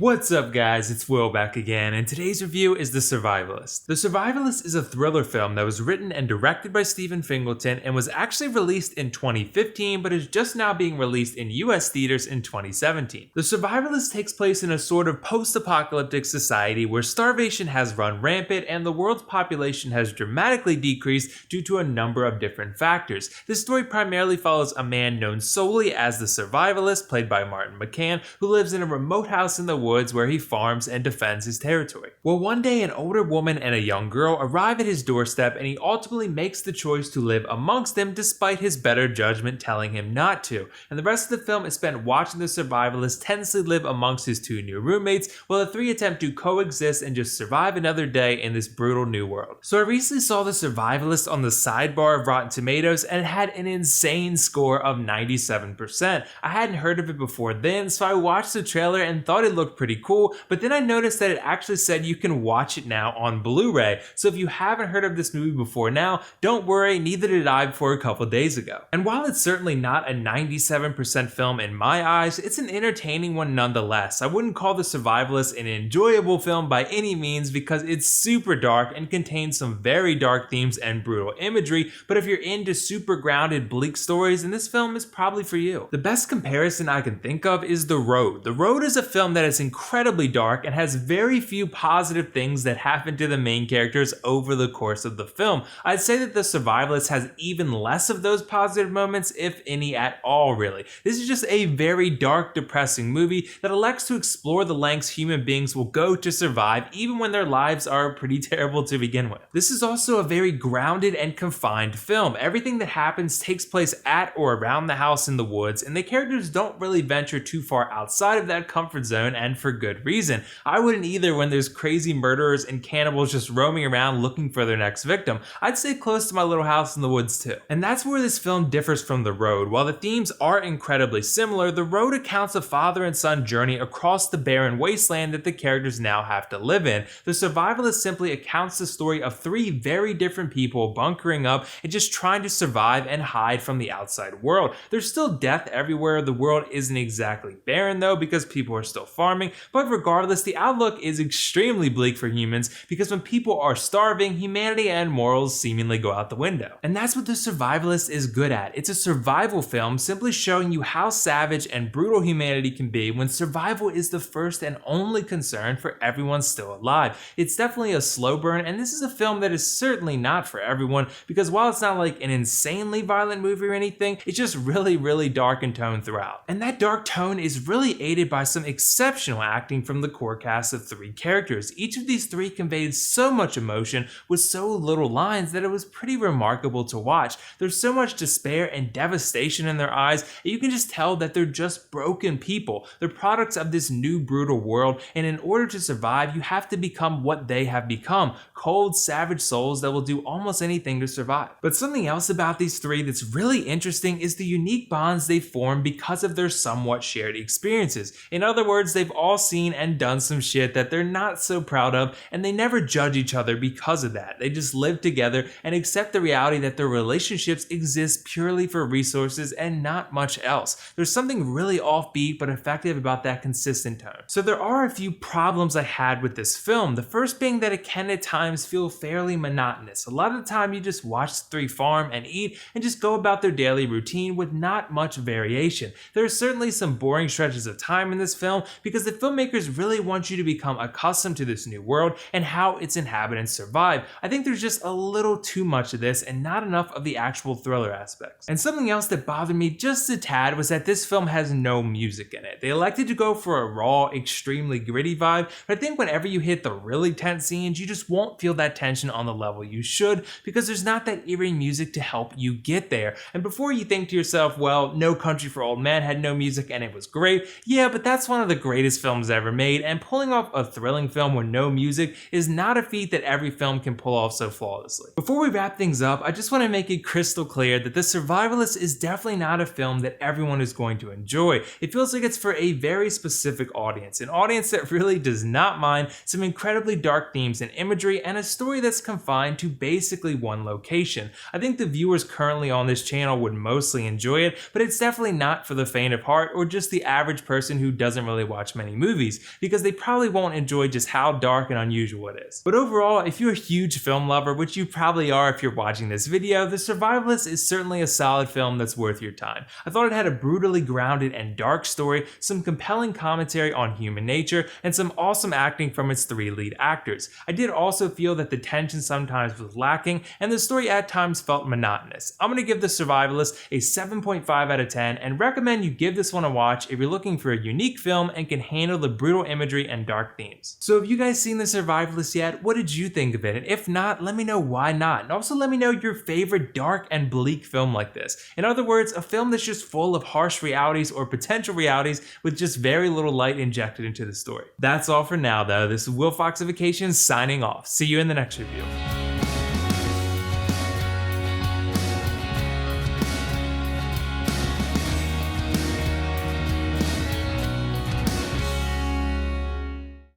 What's up guys, it's Will back again, and today's review is The Survivalist. The Survivalist is a thriller film that was written and directed by Stephen Fingleton and was actually released in 2015 but is just now being released in US theaters in 2017. The Survivalist takes place in a sort of post-apocalyptic society where starvation has run rampant and the world's population has dramatically decreased due to a number of different factors. This story primarily follows a man known solely as the Survivalist, played by Martin McCann, who lives in a remote house in the woods where he farms and defends his territory. Well, one day an older woman and a young girl arrive at his doorstep and he ultimately makes the choice to live amongst them despite his better judgment telling him not to. And the rest of the film is spent watching the Survivalist tensely live amongst his two new roommates while the three attempt to coexist and just survive another day in this brutal new world. So I recently saw the Survivalist on the sidebar of Rotten Tomatoes and it had an insane score of 97%. I hadn't heard of it before then, so I watched the trailer and thought it looked pretty cool, but then I noticed that it actually said you can watch it now on Blu-ray. So if you haven't heard of this movie before now, don't worry, neither did I before a couple days ago. And while it's certainly not a 97% film in my eyes, it's an entertaining one nonetheless. I wouldn't call The Survivalist an enjoyable film by any means because it's super dark and contains some very dark themes and brutal imagery, but if you're into super grounded, bleak stories, then this film is probably for you. The best comparison I can think of is The Road. The Road is a film that is incredibly dark and has very few positive things that happen to the main characters over the course of the film. I'd say that The Survivalist has even less of those positive moments, if any at all really. This is just a very dark, depressing movie that elects to explore the lengths human beings will go to survive even when their lives are pretty terrible to begin with. This is also a very grounded and confined film. Everything that happens takes place at or around the house in the woods, and the characters don't really venture too far outside of that comfort zone, and for good reason. I wouldn't either when there's crazy murderers and cannibals just roaming around looking for their next victim. I'd stay close to my little house in the woods too. And that's where this film differs from The Road. While the themes are incredibly similar, The Road accounts a father and son journey across the barren wasteland that the characters now have to live in. The Survivalist simply accounts the story of three very different people bunkering up and just trying to survive and hide from the outside world. There's still death everywhere. The world isn't exactly barren though because people are still farming, but regardless, the outlook is extremely bleak for humans because when people are starving, humanity and morals seemingly go out the window. And that's what The Survivalist is good at. It's a survival film simply showing you how savage and brutal humanity can be when survival is the first and only concern for everyone still alive. It's definitely a slow burn, and this is a film that is certainly not for everyone because while it's not like an insanely violent movie or anything, it's just really dark in tone throughout. And that dark tone is really aided by some exceptional acting from the core cast of three characters. Each of these three conveyed so much emotion with so little lines that it was pretty remarkable to watch. There's so much despair and devastation in their eyes, and you can just tell that they're just broken people. They're products of this new brutal world, and in order to survive, you have to become what they have become. Cold, savage souls that will do almost anything to survive. But something else about these three that's really interesting is the unique bonds they form because of their somewhat shared experiences. In other words, they've all seen and done some shit that they're not so proud of, and they never judge each other because of that. They just live together and accept the reality that their relationships exist purely for resources and not much else. There's something really offbeat but effective about that consistent tone. So there are a few problems I had with this film. The first being that it can at times feel fairly monotonous. A lot of the time you just watch the three farm and eat and just go about their daily routine with not much variation. There are certainly some boring stretches of time in this film because the filmmakers really want you to become accustomed to this new world and how its inhabitants survive. I think there's just a little too much of this and not enough of the actual thriller aspects. And something else that bothered me just a tad was that this film has no music in it. They elected to go for a raw, extremely gritty vibe, but I think whenever you hit the really tense scenes, you just won't feel that tension on the level you should because there's not that eerie music to help you get there. And before you think to yourself, well, No Country for Old Men had no music and it was great, yeah, but that's one of the greatest films ever made, and pulling off a thrilling film with no music is not a feat that every film can pull off so flawlessly. Before we wrap things up, I just want to make it crystal clear that The Survivalist is definitely not a film that everyone is going to enjoy. It feels like it's for a very specific audience, an audience that really does not mind some incredibly dark themes and imagery and a story that's confined to basically one location. I think the viewers currently on this channel would mostly enjoy it, but it's definitely not for the faint of heart or just the average person who doesn't really watch many many movies, because they probably won't enjoy just how dark and unusual it is. But overall, if you're a huge film lover, which you probably are if you're watching this video, The Survivalist is certainly a solid film that's worth your time. I thought it had a brutally grounded and dark story, some compelling commentary on human nature, and some awesome acting from its three lead actors. I did also feel that the tension sometimes was lacking, and the story at times felt monotonous. I'm going to give The Survivalist a 7.5 out of 10 and recommend you give this one a watch if you're looking for a unique film and can handle the brutal imagery and dark themes. So have you guys seen The Survivalist yet? What did you think of it? And if not, let me know why not. And also let me know your favorite dark and bleak film like this. In other words, a film that's just full of harsh realities or potential realities with just very little light injected into the story. That's all for now though. This is WillFoxification signing off. See you in the next review.